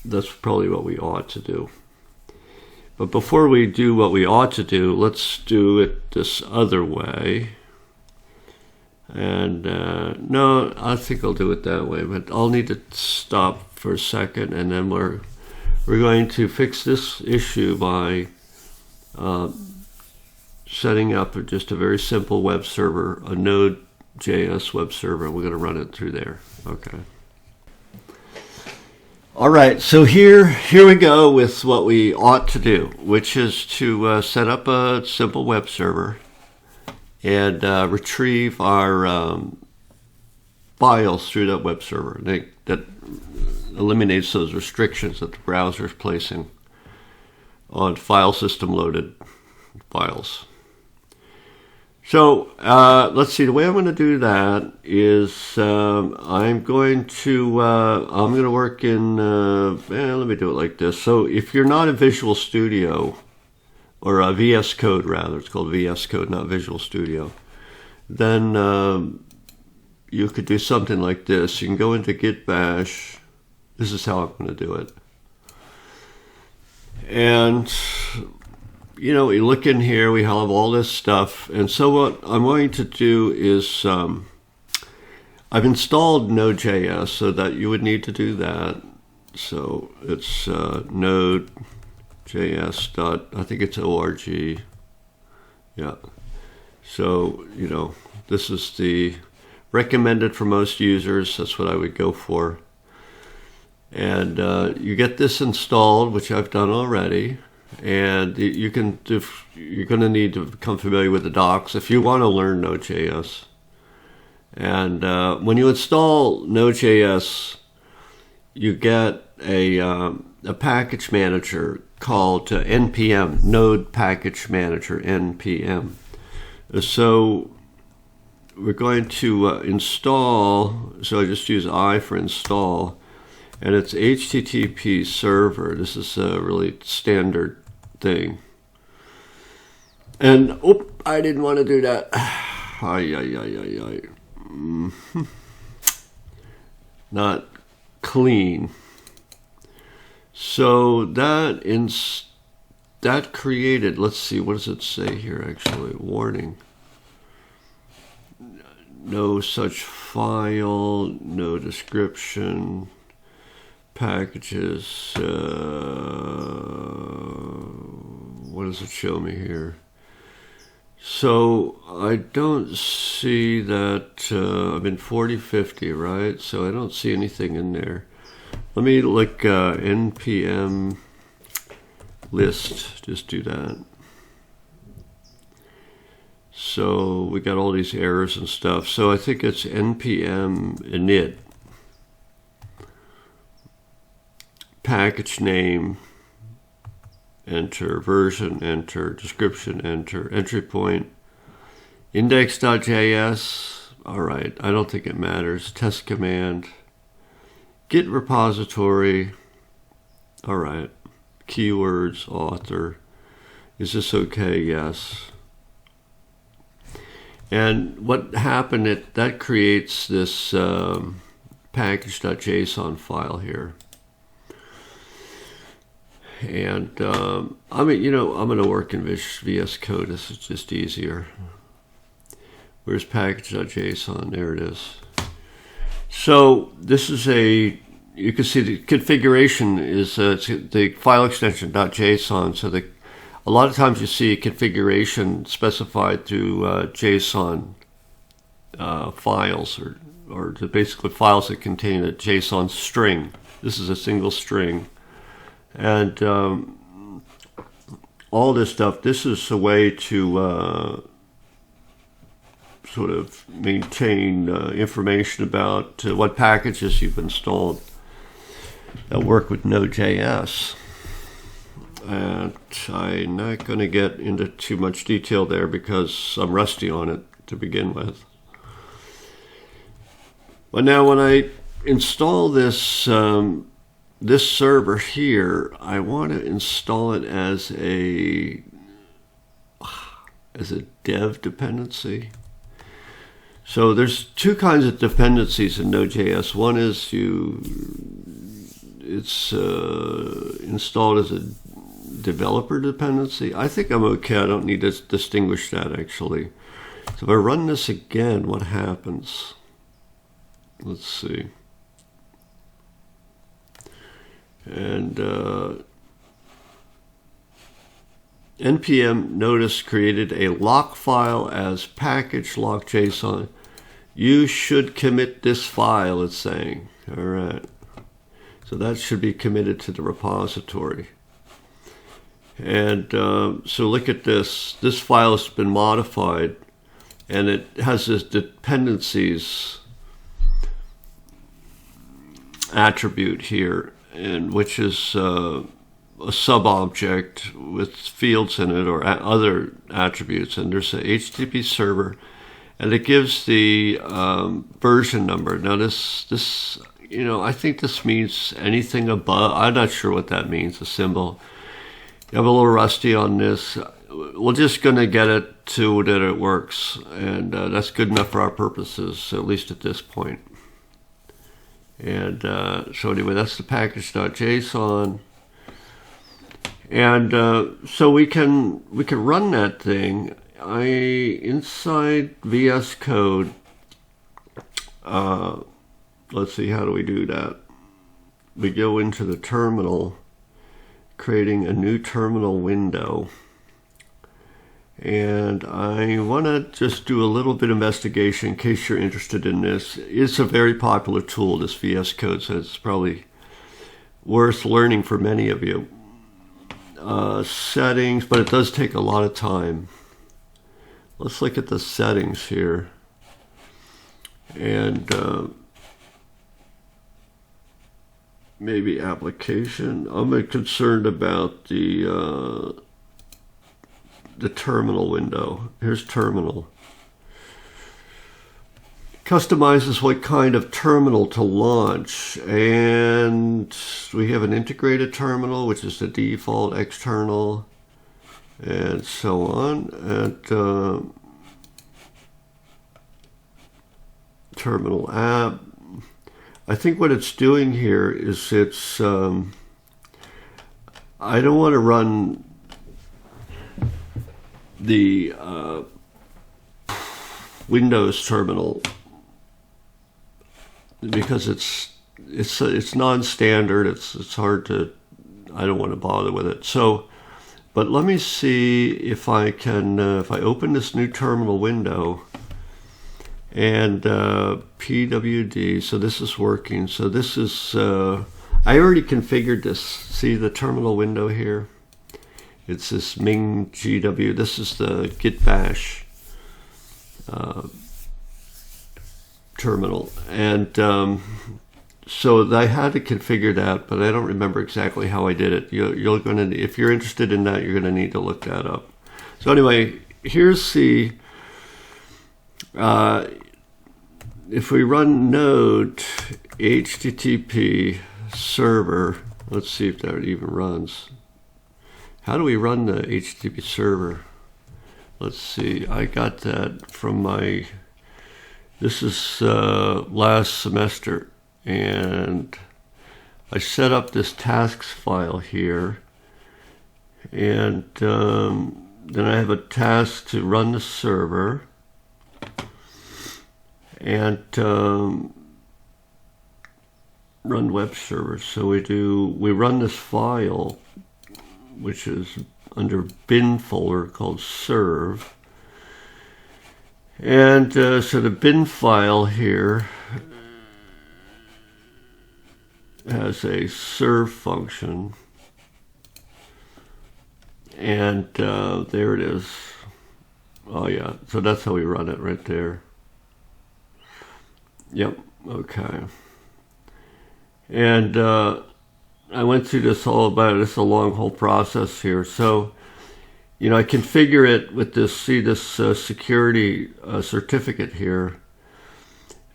that's probably what we ought to do. But before we do what we ought to do, let's do it this other way. And no, I think I'll do it that way, but I'll need to stop for a second, and then we're going to fix this issue by setting up just a very simple web server, a Node.js web server. We're going to run it through there. Okay. All right, so here we go with what we ought to do, which is to set up a simple web server and retrieve our files through that web server. That eliminates those restrictions that the browser is placing on file system loaded files. So let's see. The way I'm going to do that is I'm going to work in. Let me do it like this. So if you're not in Visual Studio, or VS Code rather, it's called VS Code, not Visual Studio, then you could do something like this. You can go into Git Bash. This is how I'm going to do it. And you know, we look in here, we have all this stuff. And so what I'm going to do is, I've installed Node.js, so that you would need to do that. So it's Node.js. I think it's org. Yeah. So, you know, this is the recommended for most users. That's what I would go for. And you get this installed, which I've done already. And you're going to need to become familiar with the docs if you want to learn Node.js. And when you install Node.js, you get a package manager called npm, Node Package Manager, npm. So we're going to install, so I just use I for install, and it's HTTP server. This is a really standard thing. And I didn't want to do that. not clean. So that created, let's see, what does it say here actually? Warning. No such file, no description, packages. What does it show me here? So I don't see that, I'm in 4050, right? So I don't see anything in there. Let me look npm list, just do that. So we got all these errors and stuff. So I think it's npm init, package name, enter, version, enter, description, enter, entry point, index.js, all right, I don't think it matters, test command, git repository, all right, keywords, author, is this okay? Yes. And what happened, that creates this package.json file here. And I mean, you know, I'm going to work in VS Code. This is just easier. Where's package.json? There it is. So this is you can see the configuration is it's the file extension .json. So a lot of times you see configuration specified through JSON files or basically files that contain a JSON string. This is a single string. And all this stuff, this is a way to sort of maintain information about what packages you've installed that work with Node.js. And I'm not going to get into too much detail there because I'm rusty on it to begin with. But now when I install this this server here, I want to install it as a dev dependency. So there's two kinds of dependencies in Node.js. One is it's installed as a developer dependency. I think I'm okay. I don't need to distinguish that actually. So if I run this again, what happens? Let's see. And npm notice created a lock file as package lock.json. You should commit this file, it's saying. All right. So that should be committed to the repository. And so look at this. This file has been modified, and it has this dependencies attribute here, and which is a sub-object with fields in it or other attributes. And there's a HTTP server, and it gives the version number. Now this, you know, I think this means anything above. I'm not sure what that means, a symbol. I'm a little rusty on this. We're just going to get it to that it works, and that's good enough for our purposes, at least at this point. And so anyway, that's the package.json. And so we can run that thing. Inside VS Code, let's see, how do we do that? We go into the terminal, creating a new terminal window. And I want to just do a little bit of investigation in case you're interested in this. It's a very popular tool, this VS Code, so it's probably worth learning for many of you. Settings, but it does take a lot of time. Let's look at the settings here. And maybe application. I'm concerned about the terminal window. Here's terminal. Customizes what kind of terminal to launch, and we have an integrated terminal, which is the default external, and so on. And terminal app. I think what it's doing here is it's, I don't want to run the Windows terminal because it's non-standard. It's hard to, I don't want to bother with it. So, but let me see if I can, if I open this new terminal window and PWD, so this is working. So this is, I already configured this. See the terminal window here? It's this Ming GW. This is the Git Bash terminal. And so I had to configure that, but I don't remember exactly how I did it. You're going to, if you're interested in that, you're going to need to look that up. So anyway, here's the, if we run node HTTP server, let's see if that even runs. How do we run the HTTP server? Let's see, I got that from my, this is last semester, and I set up this tasks file here, and then I have a task to run the server, and run web server. So we run this file, which is under bin folder called serve. And so the bin file here has a serve function. And there it is. Oh yeah, so that's how we run it right there. Yep, okay. And I went through this all about it. It's a long whole process here. So, you know, I configure it with this, see this security certificate here.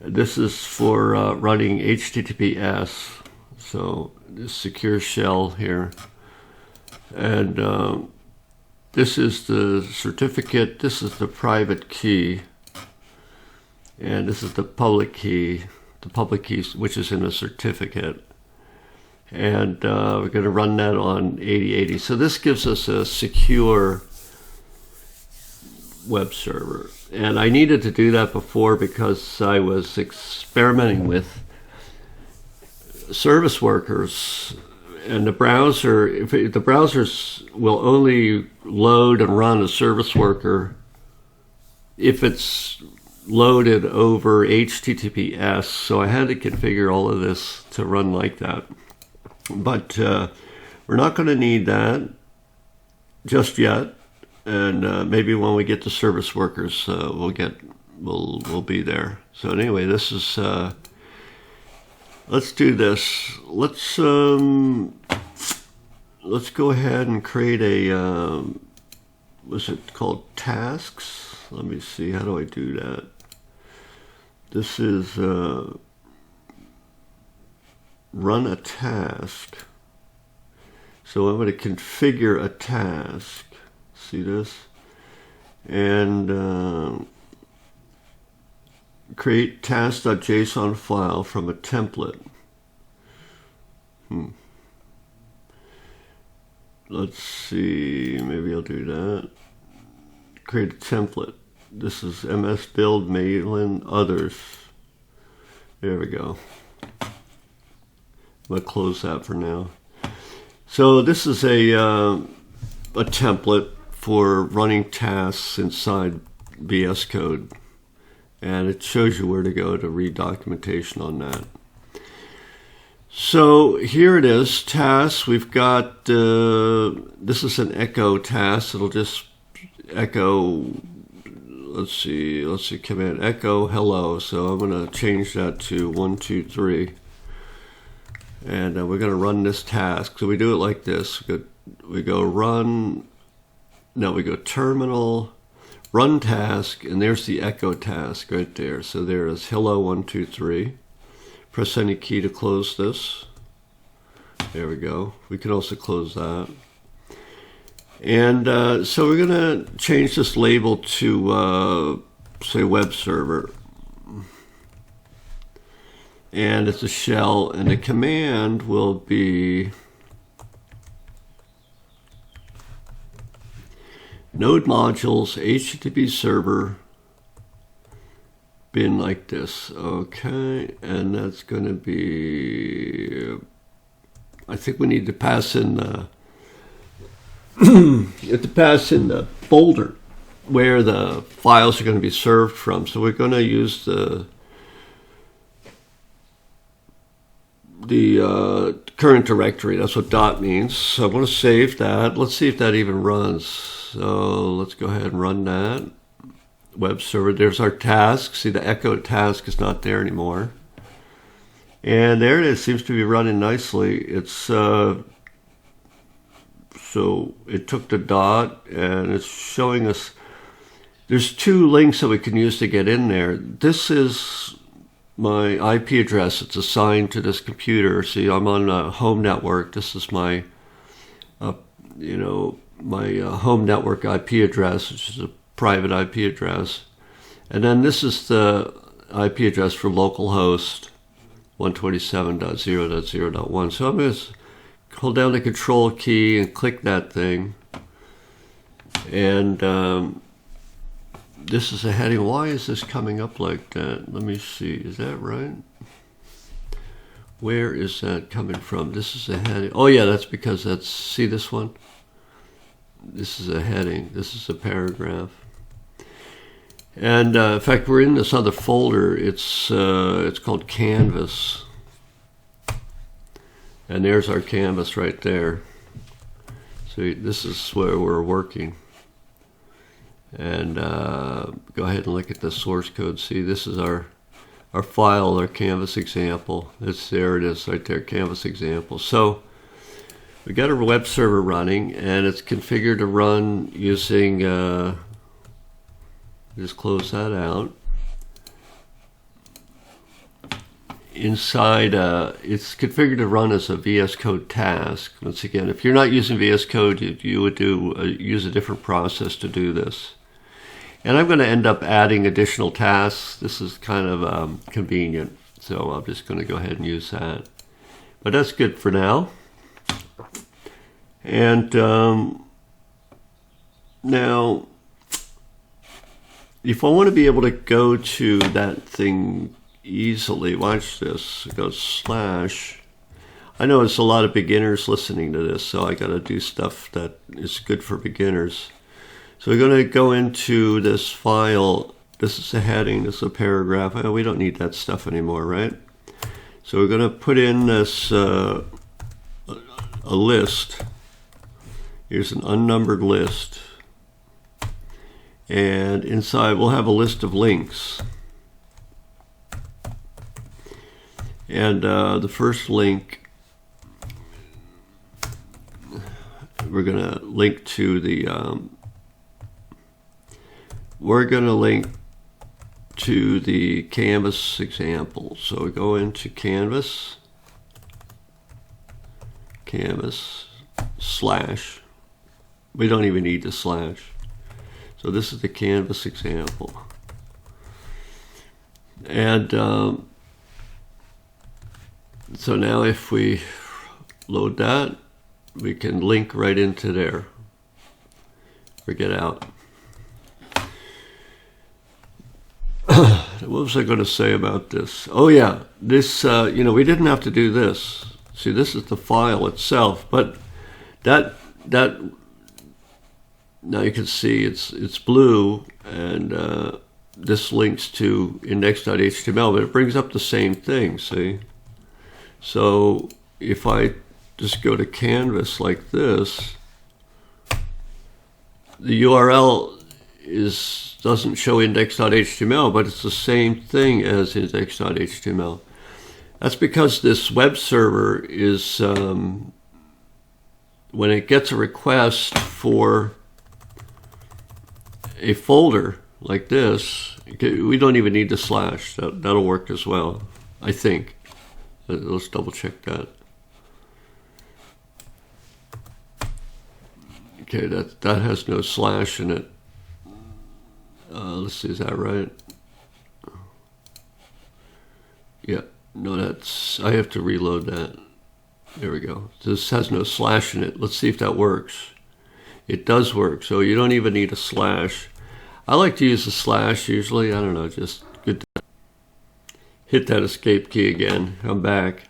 This is for running HTTPS. So this secure shell here. And this is the certificate. This is the private key. And this is the public key which is in a certificate. And we're going to run that on 8080. So this gives us a secure web server. And I needed to do that before because I was experimenting with service workers. And the browser, the browsers will only load and run a service worker if it's loaded over HTTPS, so I had to configure all of this to run like that. But we're not going to need that just yet, and maybe when we get to service workers, we'll be there. So anyway, this is let's do this. Let's go ahead and create a what's it called, tasks. Let me see, how do I do that? This is run a task. So I'm going to configure a task. See this? And create task.json file from a template. Let's see, maybe I'll do that. Create a template. This is MS build, Maven, others. There we go. I'm going to close that for now. So this is a template for running tasks inside VS Code. And it shows you where to go to read documentation on that. So here it is, tasks. We've got, this is an echo task. It'll just echo, let's see, command echo hello. So I'm going to change that to 1, 2, 3. And we're going to run this task. So we do it like this. We go run, no, we go terminal, run task, and there's the echo task right there. So there is hello 1, 2, 3. Press any key to close this. There we go. We can also close that. And so we're going to change this label to, say, web server. and it's a shell, and the command will be node modules HTTP server bin like this. Okay, and that's going to be, I think we need to pass in the you have to pass in the folder where the files are going to be served from. So we're going to use the current directory. That's what dot means. So I'm going to save that. Let's see if that even runs. So let's go ahead and run that. Web server. There's our task. See, the echo task is not there anymore. And there it is. Seems to be running nicely. It's so it took the dot and it's showing us. There's two links that we can use to get in there. This is my IP address. It's assigned to this computer. See, I'm on a home network. This is my, my home network IP address, which is a private IP address. And then this is the IP address for localhost 127.0.0.1. So I'm going to hold down the control key and click that thing. And this is a heading. Why is this coming up like that? Let me see. Is that right? Where is that coming from? This is a heading. Oh, yeah, that's because that's, see this one? This is a heading. This is a paragraph. And in fact, we're in this other folder. It's called Canvas. And there's our canvas right there. So this is where we're working. And go ahead and look at the source code. See, this is our file, our canvas example. There it is right there, canvas example. So we got a web server running, and it's configured to run using, just close that out. Inside, it's configured to run as a VS Code task. Once again, if you're not using VS Code, you would use a different process to do this. And I'm going to end up adding additional tasks. This is kind of convenient, so I'm just going to go ahead and use that. But that's good for now. And now, if I want to be able to go to that thing easily, watch this, go slash. I know it's a lot of beginners listening to this, so I got to do stuff that is good for beginners. So we're going to go into this file. This is a heading, this is a paragraph. Oh, we don't need that stuff anymore, right? So we're going to put in this a list. Here's an unnumbered list. And inside we'll have a list of links. And the first link, we're going to link to the, Canvas example. So we go into Canvas slash. We don't even need the slash. So this is the Canvas example. And so now if we load that, we can link right into there or get out. What was I going to say about this? Oh yeah, this, we didn't have to do this. See, this is the file itself, but that now you can see it's blue, and this links to index.html, but it brings up the same thing, see? So if I just go to Canvas like this, the URL doesn't show index.html, but it's the same thing as index.html. That's because this web server is, when it gets a request for a folder like this, we don't even need the slash. That'll work as well, I think. Let's double check that. Okay, that has no slash in it. Let's see, is that right? Yeah, No, I have to reload that. There we go. This has no slash in it. Let's see if that works. It does work, so you don't even need a slash. I like to use a slash usually. I don't know, just good to hit that escape key again. Come back.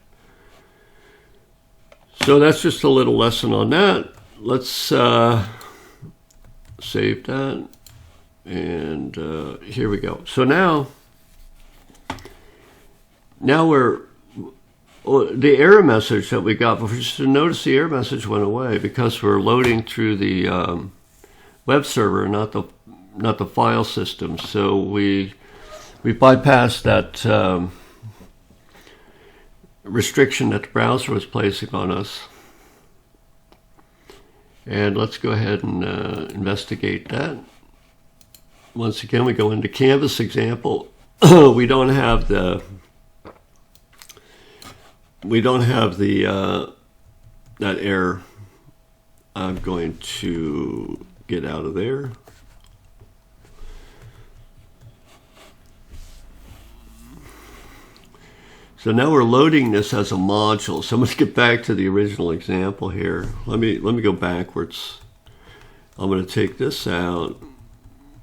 So that's just a little lesson on that. Let's save that. And here we go. So now we're, the error message that we got before, just to notice the error message went away because we're loading through the web server, not the file system. So we bypassed that restriction that the browser was placing on us. And let's go ahead and investigate that. Once again, we go into Canvas example. We don't have the that error. I'm going to get out of there. So now we're loading this as a module. So I'm going to get back to the original example here. Let me go backwards. I'm going to take this out.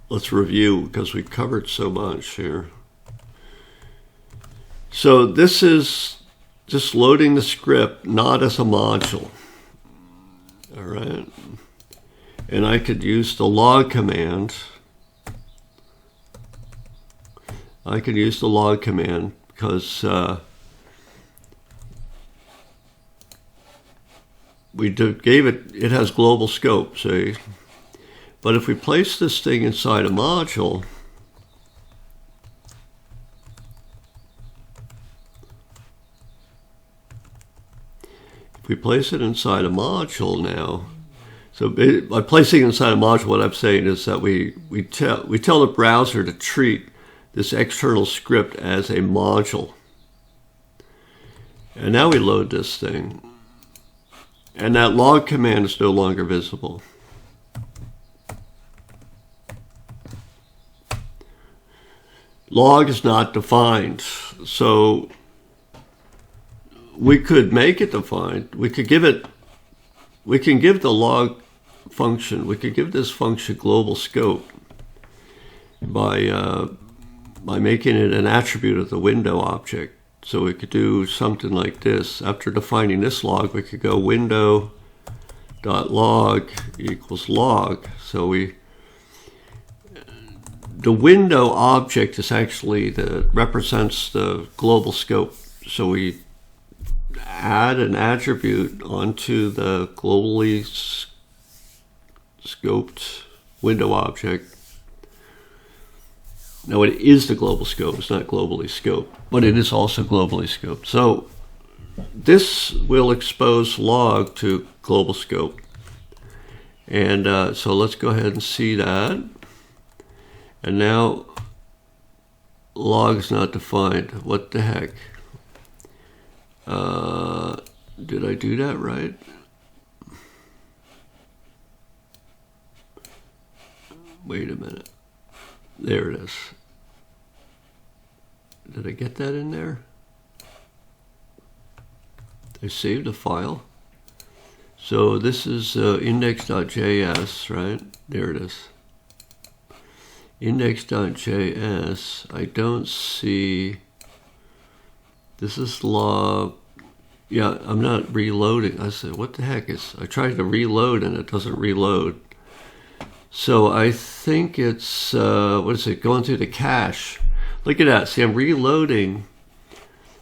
Let's review because we covered so much here. So this is just loading the script, not as a module. All right. And I could use the log command. Because it has global scope, see? But if we place this thing inside a module, now, so by placing it inside a module, what I'm saying is that we tell the browser to treat this external script as a module. And now we load this thing. And that log command is no longer visible. Log is not defined. So we could make it defined. We can give the log function, we could give this function global scope by making it an attribute of the window object. So we could do something like this. After defining this log, we could go window.log equals log. So the window object is actually represents the global scope. So we add an attribute onto the globally scoped window object. Now it is the global scope, it's not globally scoped, but it is also globally scoped. So this will expose log to global scope. And so let's go ahead and see that. And now log is not defined. What the heck? Did I do that right? Wait a minute. There it is. Did I get that in there? I saved a file. So this is index.js, right? There it is. Index.js. I don't see. This is log. Yeah, I'm not reloading. I said, what the heck is? I tried to reload and it doesn't reload. So I think it's, what is it, going through the cache. Look at that. See, I'm reloading.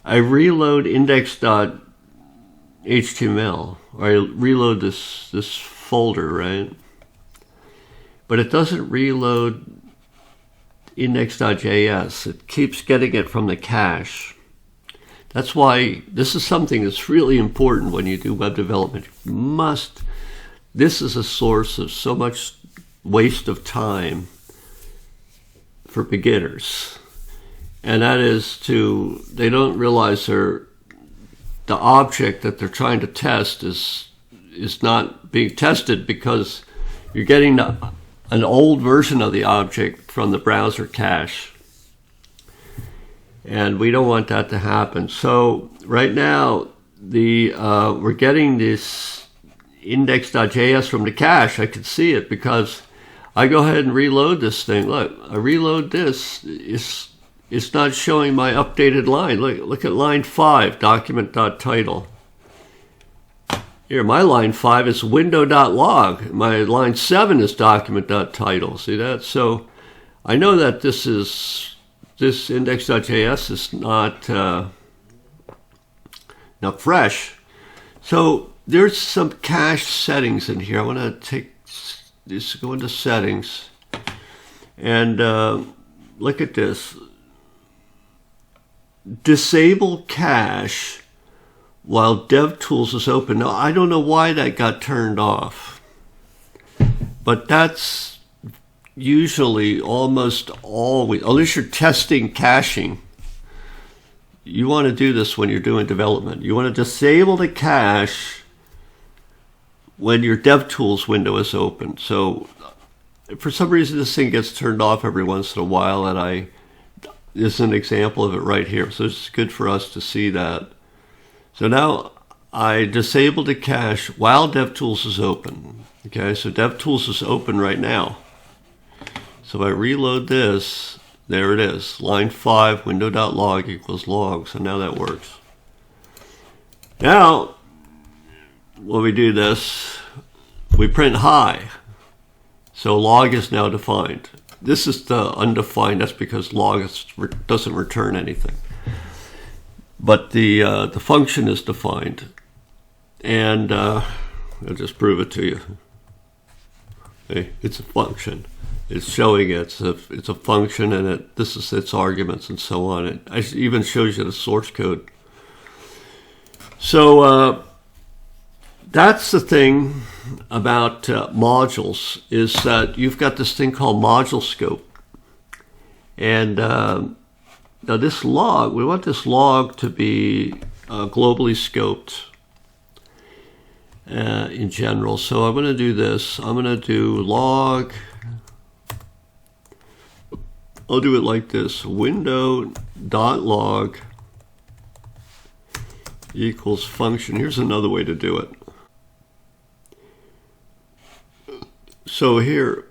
I reload index.html, or I reload this folder, right? But it doesn't reload index.js. It keeps getting it from the cache. That's why this is something that's really important when you do web development. You must, this is a source of so much waste of time for beginners, and that is they don't realize the object that they're trying to test is not being tested because you're getting an old version of the object from the browser cache. And we don't want that to happen. So right now, we're getting this index.js from the cache. I can see it because I go ahead and reload this thing. Look, I reload this. It's not showing my updated line. Look at line 5, document.title. Here, my line 5 is window.log. My line 7 is document.title. See that? So I know that this index.js is not fresh. So there's some cache settings in here. I want to go into settings and look at this. Disable cache while DevTools is open. Now, I don't know why that got turned off, but that's usually almost always, unless you're testing caching, you want to do this when you're doing development. You want to disable the cache when your DevTools window is open. So for some reason, this thing gets turned off every once in a while, and this is an example of it right here. So it's good for us to see that. So now I disabled the cache while DevTools is open. Okay, so DevTools is open right now. So if I reload this, there it is. Line 5, window.log equals log. So now that works. Now, when we do this, we print hi. So log is now defined. This is the undefined. That's because log doesn't return anything. But the function is defined. And I'll just prove it to you. Hey, it's a function. It's showing it's a function, and this is its arguments and so on. It even shows you the source code. So that's the thing about modules, is that you've got this thing called module scope. And now this log, we want this log to be globally scoped in general. So I'm going to do this. I'm going to do log. I'll do it like this. Window.log equals function. Here's another way to do it. So here,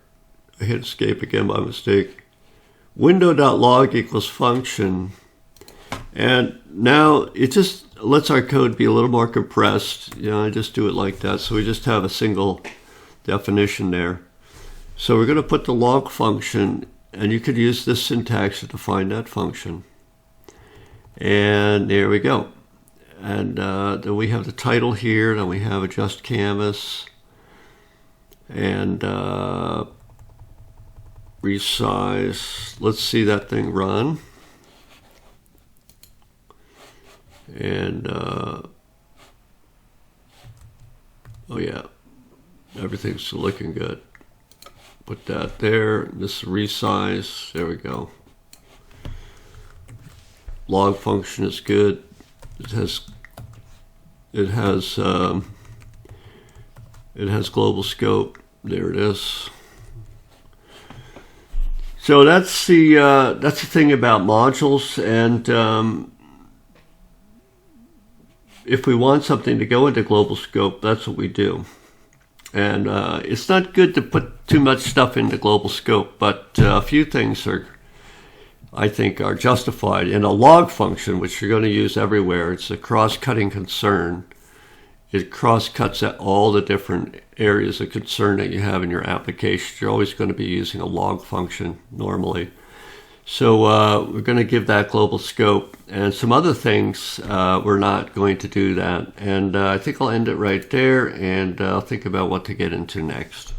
I hit escape again by mistake. Window.log equals function. And now it just lets our code be a little more compressed. I just do it like that. So we just have a single definition there. So we're going to put the log function, and you could use this syntax to define that function. And there we go. And then we have the title here, then we have adjust canvas, and resize. Let's see that thing run. And oh yeah, everything's looking good. Put that there. This resize. There we go. Log function is good. It has global scope. There it is. So that's the thing about modules, and if we want something to go into global scope, that's what we do. And it's not good to put too much stuff into global scope, but a few things I think are justified. In a log function, which you're going to use everywhere, it's a cross-cutting concern. It cross-cuts at all the different areas of concern that you have in your application. You're always going to be using a log function normally. So we're going to give that global scope, and some other things we're not going to do that. And I think I'll end it right there, and I'll think about what to get into next.